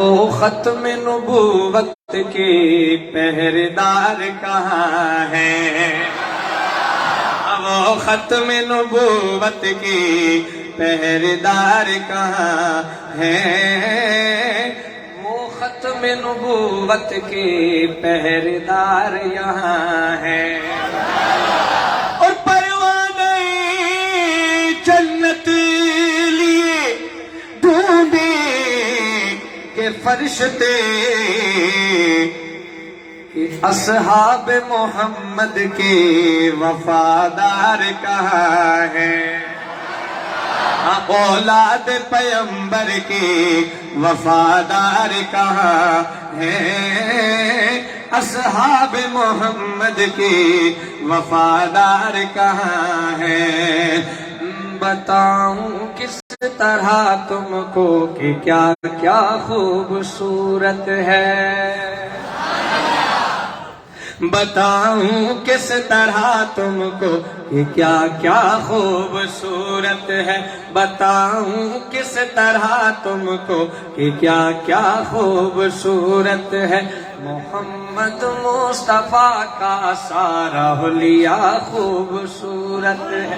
وہ ختم نبوت کے پہرےدار کہاں ہیں؟ وہ ختم نبوت کے پہرےدار کہاں ہیں؟ وہ ختم نبوت کے پہرےدار یہاں ہیں۔ اور پروانہ جنت لیے ڈھونڈے کہ فرشتے کہ اصحاب محمد کے وفادار کہاں ہیں؟ اولاد پیغمبر کے وفادار کہاں ہیں؟ اصحاب محمد کے وفادار کہاں ہیں؟ بتاؤں کس طرح تم کو کہ کیا کیا خوبصورت ہے، بتاؤں کس طرح تم کو کہ کیا کیا خوبصورت ہے، بتاؤں کس طرح تم کو کہ کیا کیا خوبصورت ہے۔ محمد مصطفیٰ کا سارا حلیہ خوبصورت ہے،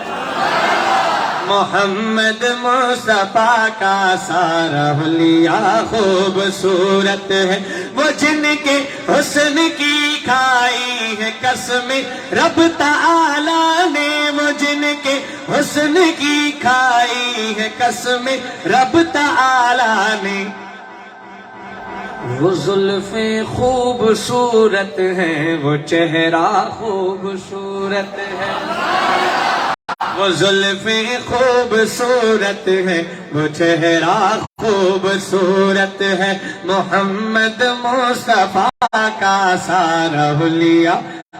محمد مصطفیٰ کا سارا حلیہ خوبصورت ہے۔ وہ جن کے حسن کی کھائی ہے قسم رب تعالی نے، وہ جن کے حسن کی کھائی ہے قسم رب تعالی نے۔ وہ زلفیں خوبصورت ہیں، وہ چہرہ خوبصورت ہے، وہ زلفیں خوبصورت ہے، وہ چہرہ خوبصورت ہے۔ محمد مصطفیٰ کا سارا حلیہ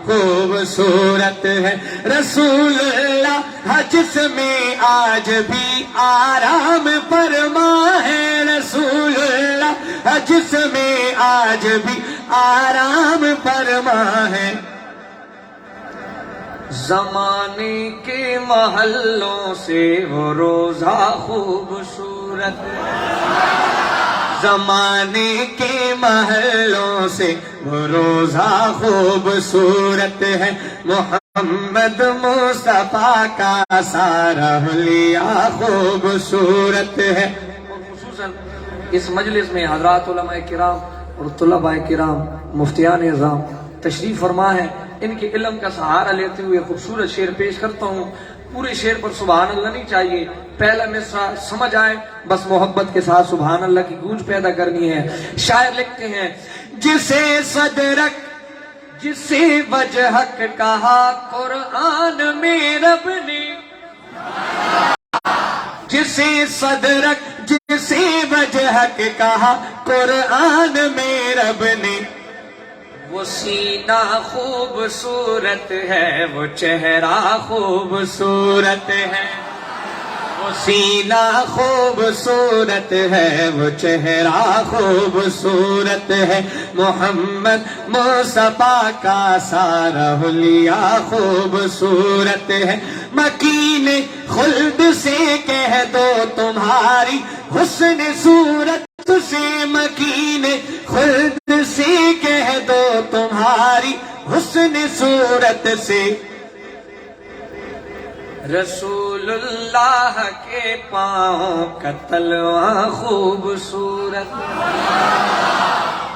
خوبصورت ہے۔ رسول اللہ جس میں آج بھی آرام فرما ہے، رسول اللہ جس میں آج بھی آرام فرما ہے۔ زمانے کے محلوں سے وہ روزہ خوبصورت ہے، زمانے کے محلوں سے وہ روزہ خوبصورت ہے۔ محمد مصطفیٰ کا سارا حلیہ خوبصورت ہے۔ اور خصوصاً اس مجلس میں حضرات علماء کرام اور طلباء کرام مفتیان اعظام تشریف فرما ہے، ان کے علم کا سہارا لیتے ہوئے خوبصورت شعر پیش کرتا ہوں۔ پورے شعر پر سبحان اللہ نہیں چاہیے، پہلا مصرع سمجھ آئے بس محبت کے ساتھ سبحان اللہ کی گونج پیدا کرنی ہے۔ شاعر لکھتے ہیں، جسے صدرک جسے وجہک کہا قرآن میں رب نے، جسے صدرک جسے وجہک کہا قرآن میں رب نے۔ وہ سینہ خوبصورت ہے، وہ چہرہ خوبصورت ہے، وہ سینہ خوبصورت ہے، وہ چہرہ خوبصورت ہے۔ محمد مصطفیٰ کا سارا حلیہ خوبصورت ہے۔ مکین خلد سے کہہ دو تمہاری حسن صورت سے، مکین خلد سے کہہ دو تمہاری حسن صورت سے۔ رسول اللہ کے پاؤں کا تلواں خوبصورت،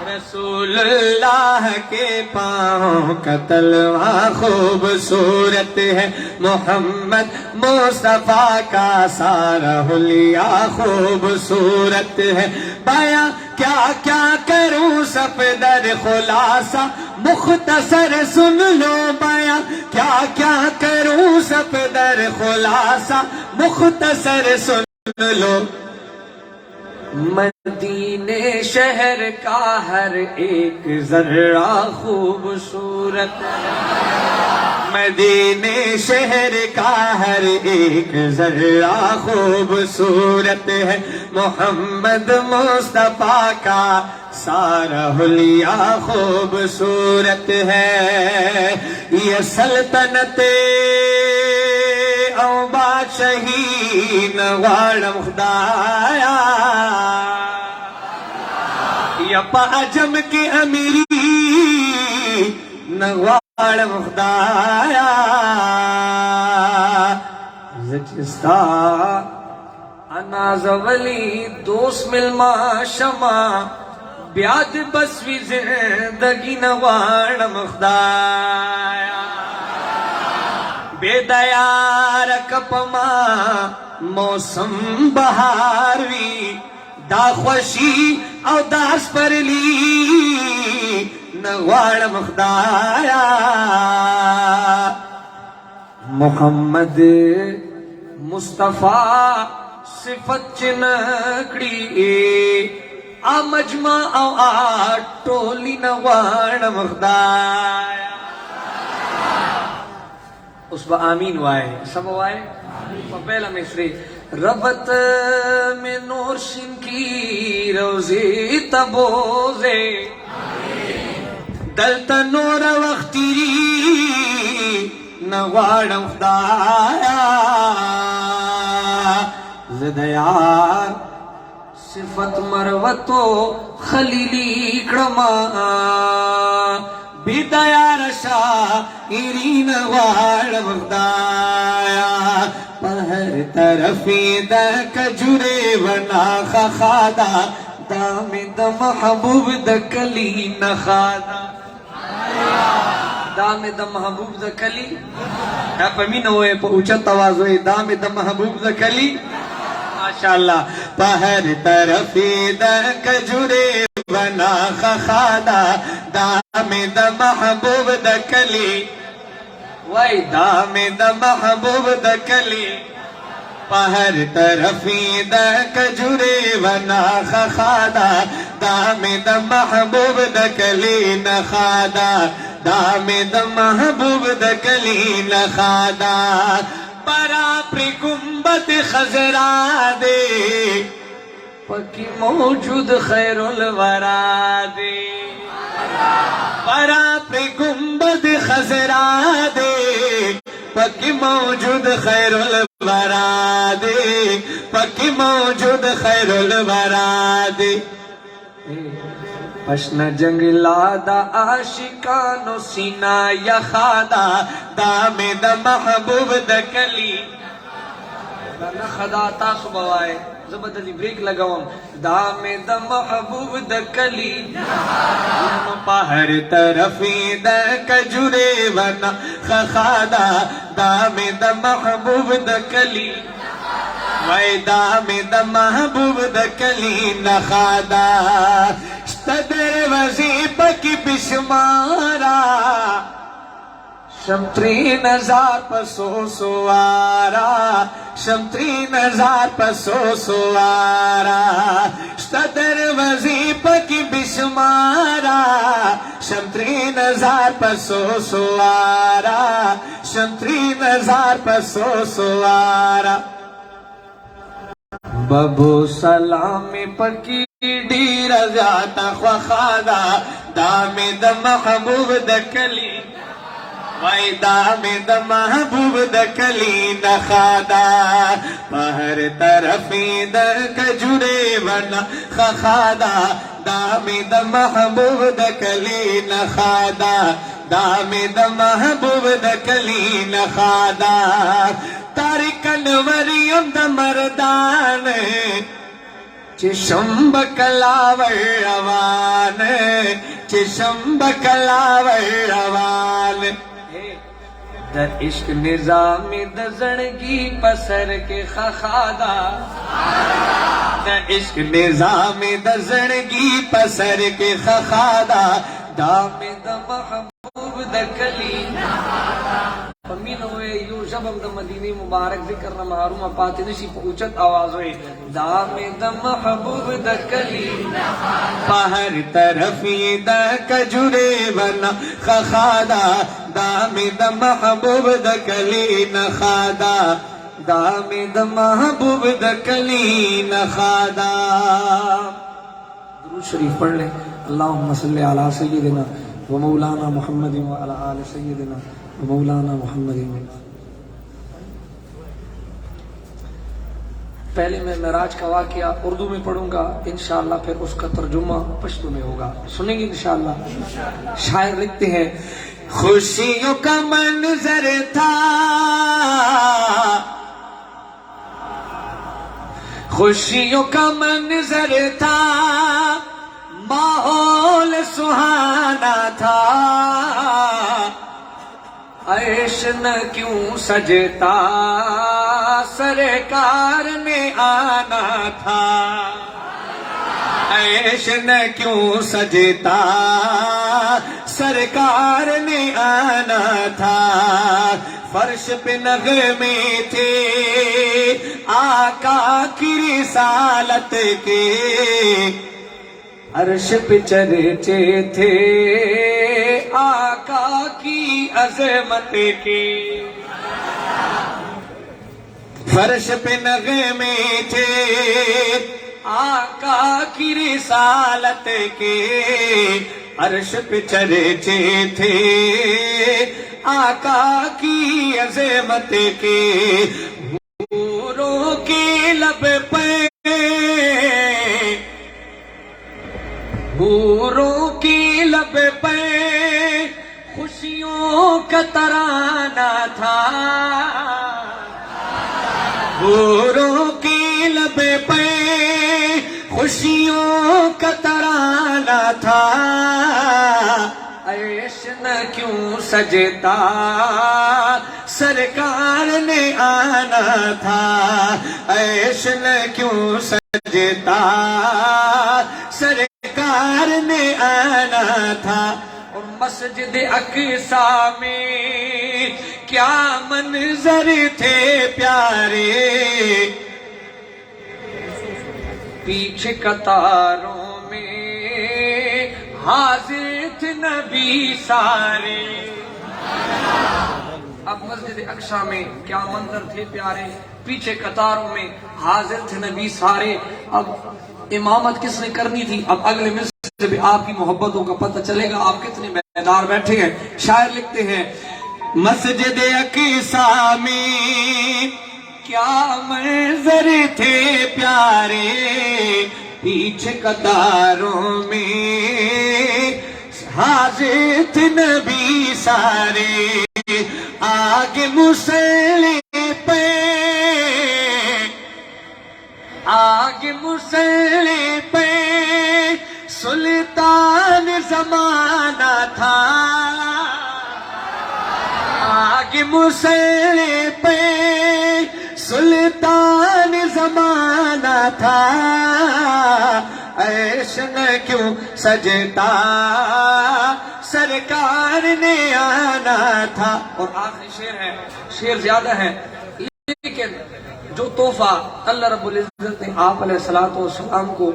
رسول اللہ کے پاؤں کا تلواں خوبصورت ہے۔ محمد مصطفیٰ کا سارا حلیہ خوبصورت ہے۔ بیاں کیا کیا کروں صفدر خلاصہ مختصر سن لو، بیاں کیا کیا کروں صفدر خلاصہ مختصر سن لو۔ مدینے شہر کا ہر ایک ذرہ خوبصورت ہے، مدینے شہر کا ہر ایک ذرہ خوبصورت ہے۔ محمد مصطفیٰ کا سارا حلیہ خوبصورت ہے۔ یہ سلطنت او بادشاہی نہ غواړم خدایا، یا پا عجم کے امیری نغوارم خدایا زچستا انا زولی دوست ملما شما بیاد بسوی زندگی نغوارم خدایا بے دیار کپما موسم بہار وی دا خوشی او داس پر لی نغوارم خدایا محمد مصطفیٰ صفت چنکڑی آ مجمع او آ ٹولی نغوارم خدایا اس با آمین وائے سب وائے پہلا مصری ربط میں نور شن کی روزی تبوزے دلتا نور وقتی نغوارم خدایا زدیار صفت مروتو خلیلی کرما بیدیار شاعری نغوارم خدایا پہر طرفی دا کجورے ونا خخادا دام دا محبوب دا کلی نخادا دام دا محبوب دا کلی پمین ہوئے پا اوچت آواز ہوئے دام دا محبوب دا کلی ماشاءاللہ پہر طرفی دا کجورے ونا خخادا دام دا محبوب دا کلی وائی دام دا محبوب دا کلی پہر طرفی دا کجورے ونا خخادا دام دا محبوب دا کلی نخادا دام دا محبوب دا کلی نخادا پرا پری گنبد خزرا دے پکی موجود خیر الورا دے پرا پری گنبد خزرا دے پکی موجود خیر الورا دے پکی موجود خیر الورا دے پشن جنگلا دا عاشقانو سینہ یخادا دام دا محبوب دا کلی نا خدا تاسو بوائے زبردلی بریک لگاؤں دام دا محبوب دا کلی پہر طرفی دا کجورے ونا خخادا دام دا محبوب دا کلی وی دام دا محبوب دا کلی نخادا شتدر وزیب کی بشمارا شمتری نظار پسو سوارا شمتری نظار پسو سوارا شتدر وزیب کی بشمارا شمتری نظار پسو سوارا شمتری نظار پسو سوارا ببو سلام پکی ڈیر زیادہ خواخادا دام دا محبوب دا کلی وائی دام دا محبوب دا کلی نخادا پہر طرفی دا کجورے ونا خخادا دام دا محبوب دا کلی نخادا دام دا محبوب دا کلی نخادا تارکن وریم دا مردان چشم بکلاور روان چشم بکلاور روان در عشق نظام دا زنگی پسر کے خخادا در عشق نظام دا زنگی پسر کے خخادا دام دا محبوب دا کلی امین ہوئے یوں شبم دا مدینی مبارک ذکر نہ محروم پاتے نشی پوچھت آواز ہوئے دام دا محبوب دا کلی پہر طرفی دا کجورے ونا خخادا دام دا محبوب دا کلی نخادا دام دا محبوب دا کلی نخادا درود شریف پڑھ لیں اللہم صلی علی سیدنا و مولانا محمد و علی آل سیدنا مولانا محمد پہلے میں معراج کا واقعہ اردو میں پڑھوں گا انشاءاللہ، پھر اس کا ترجمہ پشتو میں ہوگا، سنیں گے انشاءاللہ۔ شاعر لکھتے ہیں، خوشیوں کا منظر تھا، خوشیوں کا منظر تھا، ماحول سہانا تھا، عیش نہ کیوں سجتا، سرکار نے آنا تھا، عیش نہ کیوں سجتا، سرکار نے آنا تھا، فرش پہ نغمے تھے آقا کی رسالت کے، عرش پہ چرچے تھے آقا کی عظمت کے، فرش پہ نغمے تھے آقا کی رسالت کے، عرش پہ چرچے تھے آقا کی عظمت کے، حوروں کے لب پہ، حوروں کے لب پہ خوشیوں کا ترانہ تھا، حوروں کے لب پہ خوشیوں کا ترانہ تھا، عیش نہ کیوں سجتا، سرکار نے آنا تھا، عیش نہ کیوں سجتا، سرکار نے آنا تھا، اور مسجد اقصیٰ میں کیا منظر تھے پیارے، پیچھے قطاروں میں حاضر تھے نبی سارے، اب مسجد اقصیٰ میں کیا منظر تھے پیارے، پیچھے قطاروں میں حاضر تھے نبی سارے، اب امامت کس نے کرنی تھی، اب اگلے مصر سے بھی آپ کی محبتوں کا پتہ چلے گا آپ کتنے بیدار بیٹھے ہیں۔ شاعر لکھتے ہیں، مسجد اقصیٰ میں کیا منظر تھے پیارے، پیچھے قطاروں میں حاضر تھے نبی سارے، آگے مصلی پہ، آگے مصلی پہ سلطان زمانہ تھا، آگے مصلی پہ سلطان زمانہ تھا، عیش نہ کیوں سجتا، سرکار نے آنا تھا۔ اور آخری شعر ہے، شعر زیادہ ہے لیکن جو تحفہ اللہ رب العزت نے آپ علیہ السلام کو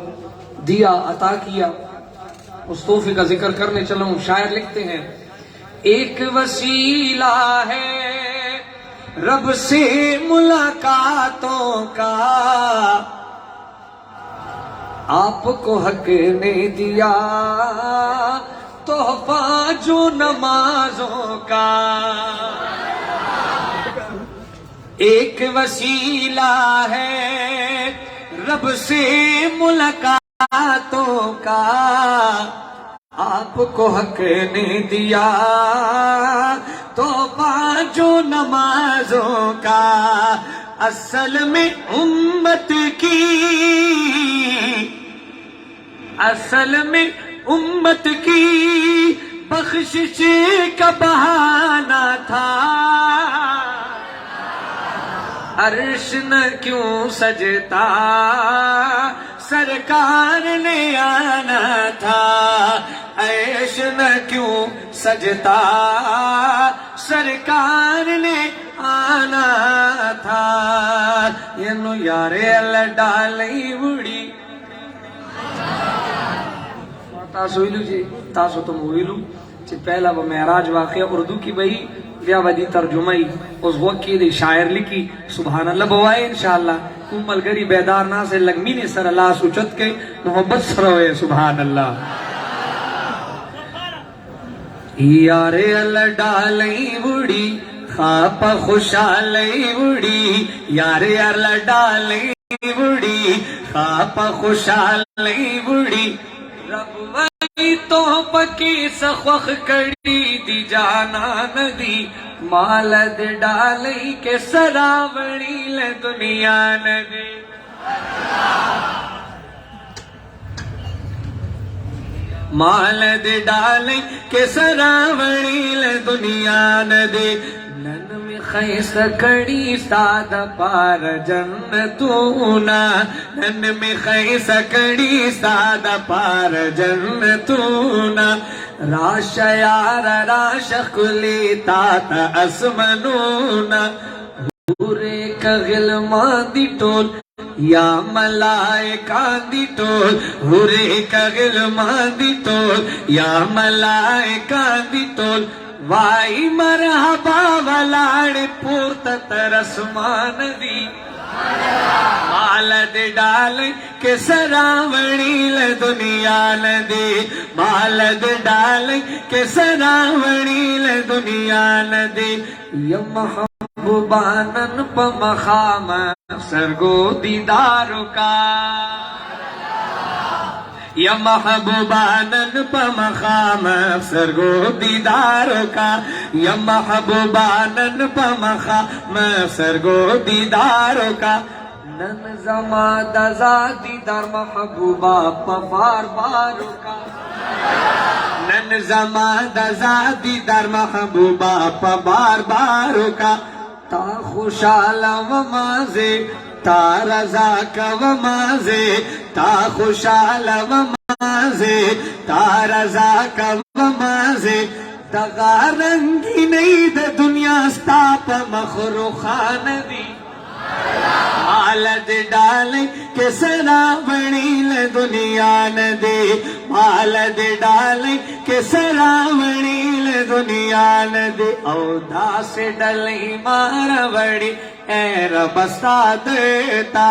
دیا، عطا کیا، اس تحفے کا ذکر کرنے چلا ہوں۔ شاعر لکھتے ہیں، ایک وسیلہ ہے رب سے ملاقاتوں کا، آپ کو حق نے دیا تحفہ جو نمازوں کا، ایک وسیلہ ہے رب سے ملاقاتوں کا، آپ کو حق نے دیا تحفہ جو نمازوں کا، اصل میں امت کی، اصل میں امت کی بخشش کا بہانہ تھا، عرش نہ کیوں سجتا، سرکار نے آنا تھا، عیش نہ کیوں سجتا، سرکار نے آنا تھا، ینو یارے اللہ ڈالی وڑی تاسو ویلو جی، تاسو تم ویلو چی پہلا وہ معراج واقعہ اردو کی بہی بیا ودی ترجمائی اس وقت کی دی شاعر لکی، سبحان اللہ بوائے انشاءاللہ، کمل گری بیدار نا سے لگمینی سر اللہ سوچت کے محبت سروے، سبحان اللہ۔ یارے اللہ ڈالی وڑی خواب خوشحالی وڑی، یارے اللہ ڈالی بڑی خاپ خوشحالی بڑی رب وی تو پکی سخوخ کڑی دی جانا ندی مال دے ڈالی کے سراوڑی لے دنیا ندی مال دے ڈالی کے سراوڑی لے دنیا ندی نن میں خیس کڑی ساد پار جنتونا نن میں خیس کڑی ساد پار جنتونا راش یار راش کلی تات اسمنونا پورے کغل ماندی ٹول یا ملائکہ دی ٹول پورے کغل ماندی ٹول یا ملائکہ دی ٹول وائی مرحبا ولاڑ پورت ترسمان دی مال دے ڈالی کے سراوڑی لے دنیا ندی مال دے ڈالی کے سراوڑی لے دنیا ندی یا محبوبانن پا مخام سرگو دیدارو کا یا محبوبانن پا مخام سرگو دیدارو کا یا محبوبانن پا مخام سرگو دیدارو کا نن زمان دزا دیدار محبوبا پا بار بارو کا نن زمان دزا دیدار محبوبا پا بار بارو کا تا خوشحال و مازے تا رضا کا و مازے تا خوشحال و مازے تا رضا کا و مازے دغا رنگی نہیں دا دنیا ستا پا مخروخان دی مال دے ڈالے کے سراوڑی لے دنیا ندے مال دے ڈالے کے سراوڑی لے دنیا ندے او دا سے ڈلی ماروڑی اے رب استا دیتا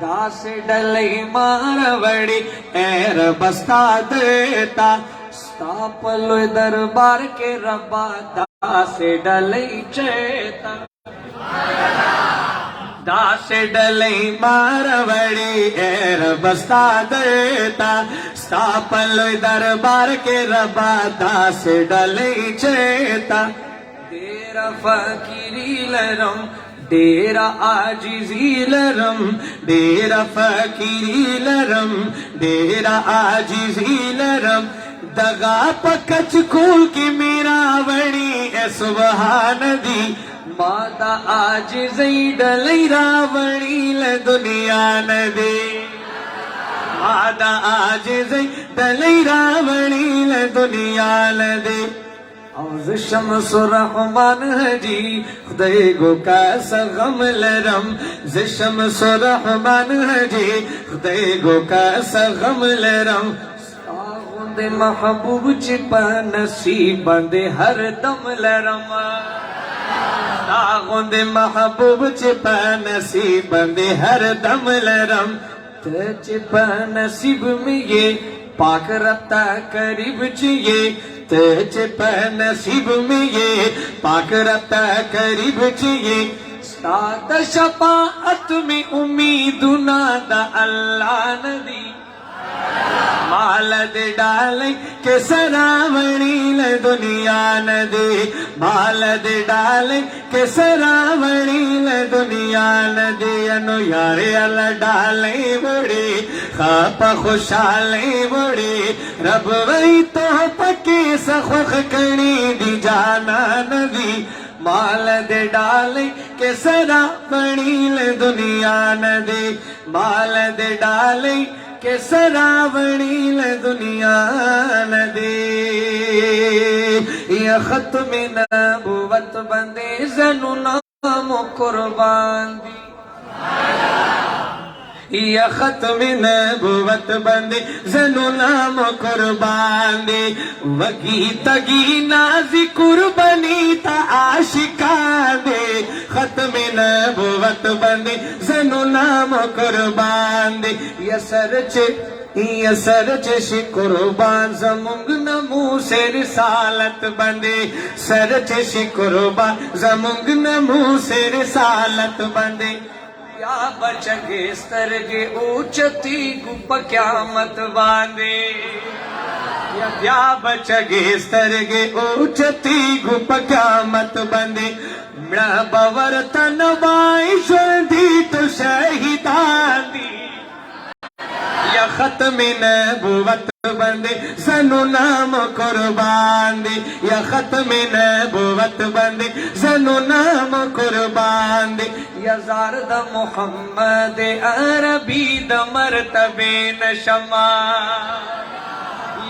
دا سے ڈلی ماروڑی اے رب استا دیتا ستا پلو دربار کے ربا دا سے ڈلی چیتا دا سے ڈلی ماروڑی اے رب استا دیتا ستا پلوی دربار کے ربا دا سے ڈلی چیتا دیرا فقیری لرم ڈیرا آجزی لرم ڈیرا فقیری لرم ڈیرا آجزی لرم دغا پکچ کھول کی میرا وڑی اے سبحان دی مادا آج زی ڈلی راوڑی لے دنیا ندی مادا آج زی ڈلی راوڑی لے دنیا ندی اوز شمس رحمان جی خدای گو کا سغم لرم ز شمس رحمان جی خدای گو کا سغم لرم دے محبوب چپا نصیب بندے ہر دم لرم داغون دے محبوب چپا نصیب بندے ہر دم لرم چپا نصیب میں یہ پاک ربطہ قریب چیئے چپا نصیب میں یہ پاک ربطہ قریب چیئے ستا شفاعت میں امیدنا دا اللہ ندی مال دے ڈالے کے سراوڑی لے دنیا ندی مال دے ڈالے کے سراوڑی لے دنیا ندی انو یارے اللہ ڈالے بڑی خاپا خوشحالے بڑی رب وی تو پکی سخوخ کڑی دی جانا ندی مال دے ڈالے کے سراوڑی لے دنیا ندی مال دے ڈالے کہ سراوڑی لے دنیا ندی یا ختم نبوت بندے زنو نام قربان دی یا ختم نبوت بندے زنو نام قربان دی وگی تگی نازی قربانی تا عاشقان دے ختم نبوت بندے زنو نام قربان دے یا سرچ قربان زمونگ نمو سے رسالت بندے سرچ قربان زمونگ نمو سے رسالت بندے یا بچگے سترگے اوچتی گپ قیامت باندے یا بچگے سترگے اوچتی گپ قیامت باندے مڑا باور تنوائی شدی تو شہیدان دی یا ختم نبوت بندے زنو نام قربان دے یا ختم نبوت بندے زنو نام قربان دے یا زارد محمد عربی د مرتبے نشما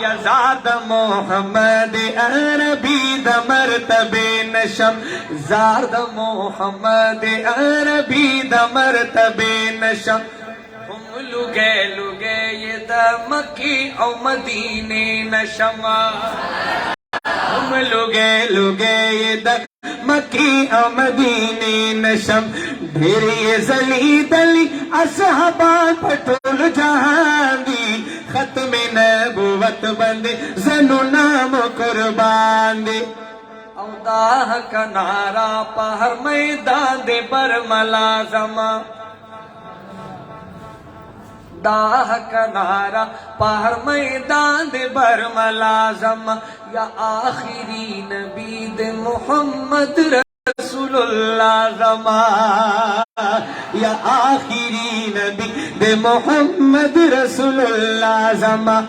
یا زاد محمد عربی د مرتبے نشم زارد محمد عربی د مرتبے نشم لگے لگے یہ دا مکی او مدینے نشما ہم لگے لگے یہ دا مکی او مدینے نشم ڈھیر یہ زلی دلی اصحابان پٹول جہان دی ختم نبوت بندے زنو نام قربان دے او داہ کا نعرہ پہر میدان دے برملا زمان داہ کا نعرہ پہر میدان دے برملازم یا آخری نبی دے محمد رسول اللہ زمان یا آخری نبی دے محمد رسول اللہ زمان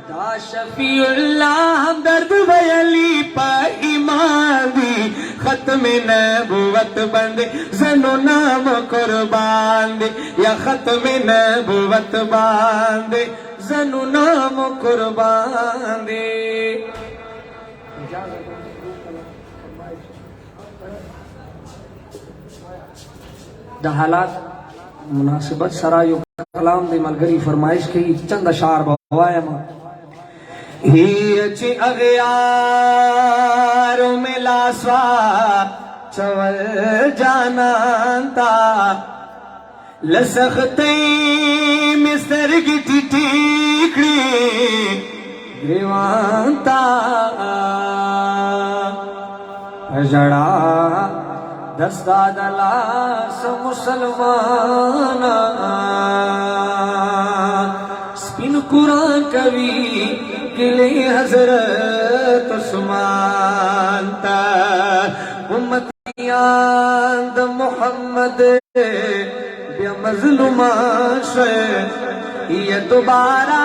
دا شفیع اللہ ہمدرد ویلی پا ایمان دی ختم نبوت بندے زنو نام قربان دے یا ختم نبوت باندے زنو نام قربان دے دا حالات مناسبت سرائیو کلام دے ملگری فرمائش کی چند اشعار بوائے ماں ہی اچھی اغیاروں میں لاسوا چول جانانتا لسختی مستر کی ٹیکڑی گریوانتا جڑا دستا دلاس مسلمانا سپین قرآن کبھی گلے حضرت عثمان تا امتیان دا محمد بیا مظلومان شے یہ دوبارہ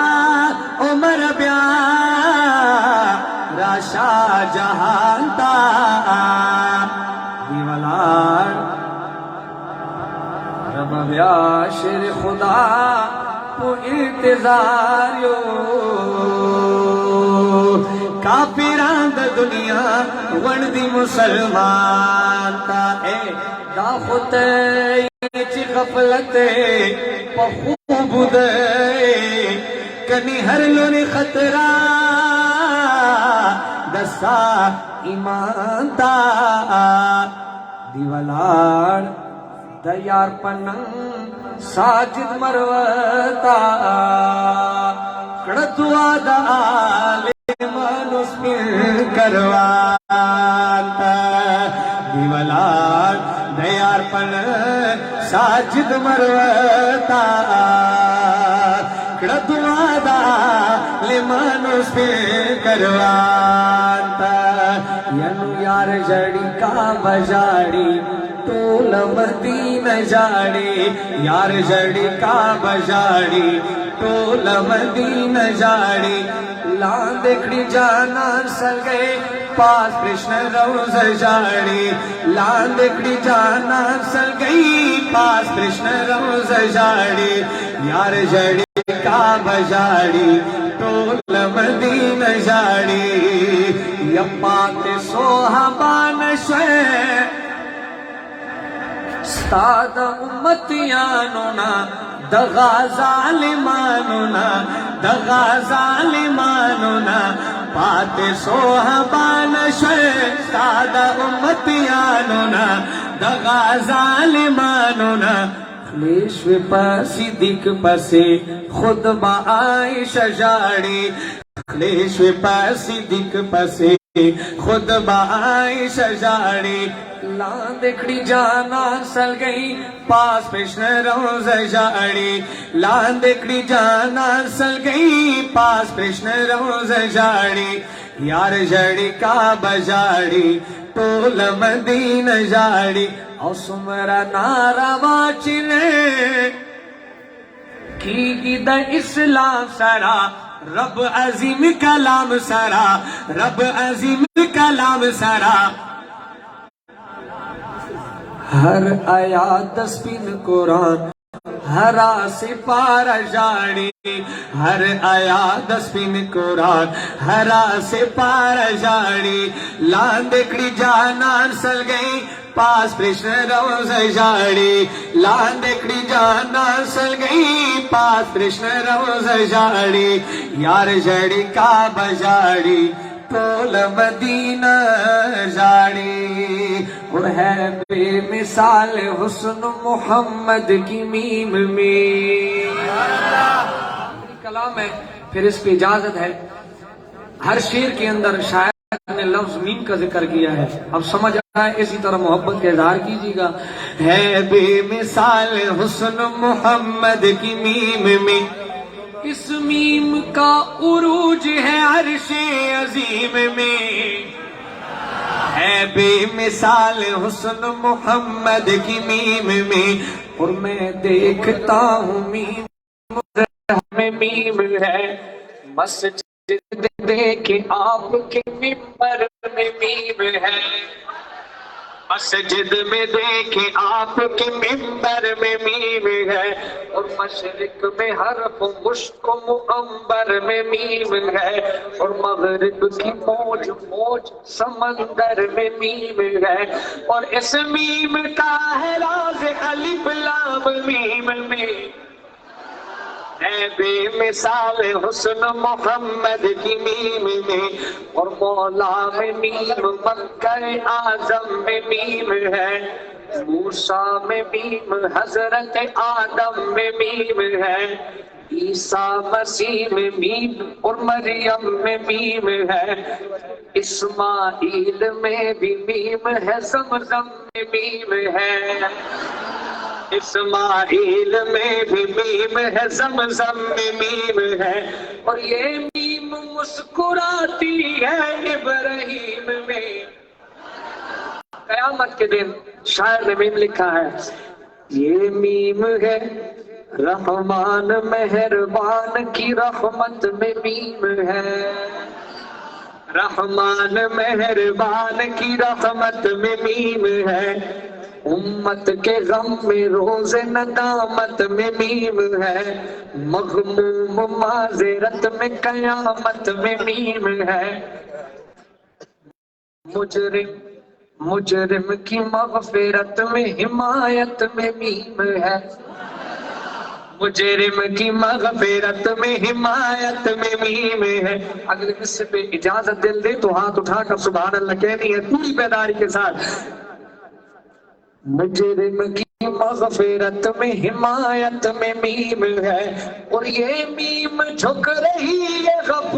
عمر بیا راشا جہان تا دیوالار رب بیا شیر خدا وہ انتظاریو کافران دا دنیا وندی مسلمان تا اے دا خطے چی غفلتے پا خوب دے کنی ہر لونی خطرہ دسا ایمان تا دیوالار دیار پننگ ساجد مروتا کڑتوا دا آلیمان اس میں کرواتا دیوالار دیار پننگ ساجد مروتا کڑتوا دا آلیمان اس میں کرواتا ینو یار جڑی کا بجاڑی ٹول مدینہ جاڑی یار جڑی کا بجاڑی ٹول مدینہ جاڑی لان دیکھڑی جانان سل گئے پاس کرشن روز جاڑی لان دیکھڑی جانان سل گئی پاس کرشن روز جاڑی یار جڑی کا بجاڑی ٹول مدینہ جاڑی یپات صحابان شے ستاد امتیانونا دغا ظالمانونا دغا ظالمانونا پات صحابان شے ستاد امتیانونا دغا ظالمانونا خلیش و پاسی دیکھ پسے خود با عائشہ جاڑی خلیش و پاسی دیکھ پسے خود با عائشہ جاڑی لاندکڑی جانا سل گئی پاس پیشن روز جاڑی لاندکڑی جانا سل گئی پاس پیشن روز جاڑی یار جڑی کا بجاڑی ٹول مدین جاڑی او سمرا نارا واچنے کی دا اسلام سرا رب عظیم کلام سرا رب عظیم کلام سرا ہر آیات دسپین قرآن ہرا سپارہ جاڑی ہر آیات دسپین قرآن ہرا سپارہ جاڑی لاندکڑی جانان سل گئی پاس پرشن روز جاڑی لاندکڑی جانان سل گئی پاس پرشن روز جاڑی یار جڑی کا بجاڑی ٹول مدینہ جاڑی اور ہے بے مثال حسن محمد کی میم میں کلام ہے پھر اس پہ اجازت ہے ہر شعر کے اندر شاعر نے لفظ میم کا ذکر کیا ہے اب سمجھ آئے اسی طرح محبت کا اظہار کیجیے گا ہے بے مثال حسن محمد کی میم میں اس میم کا عروج ہے عرش عظیم میں ہے بے مثال حسن محمد کی میم میں اور میں دیکھتا ہوں میم میں میم ہے مسجد دیکھے آپ کے ممبر میں میم ہے مسجد میں دیکھے آپ کے ممبر میں میم ہے اور مشرق میں حرف مشک معنبر میں میم ہے اور مغرب کی موج موج سمندر میں میم ہے اور اس میم کا ہے راز الف لام میم میں ہے بے مثال حسن محمد کی میم میں اور مولا میں میم مکہ اعظم میں میم ہے موسیٰ میں میم حضرت آدم میں میم ہے عیسیٰ مسیح میں میم اور مریم میں میم ہے اسماعیل میں بھی میم ہے زمزم میں میم ہے اسماعیل میں بھی میم ہے زمزم میں میم ہے اور یہ میم مسکراتی ہے ابراہیم میں قیامت کے دن شاعر نے میم لکھا ہے یہ میم ہے رحمان مہربان کی رحمت میں میم ہے رحمان مہربان کی رحمت میں میم ہے امت کے غم میں روز ندامت میں میم ہے مغموم معذرت میں قیامت میں میم ہے مجرم کی مغفرت میں حمایت میں میم ہے مجرم کی مغفرت میں حمایت میں میم ہے اگلے حصے پہ اجازت دل دے تو ہاتھ اٹھا کر سبحان اللہ کہنی ہے پوری بیداری کے ساتھ مجرم کی مغفرت میں حمایت میں میم ہے اور یہ میم جھک رہی ہے غفور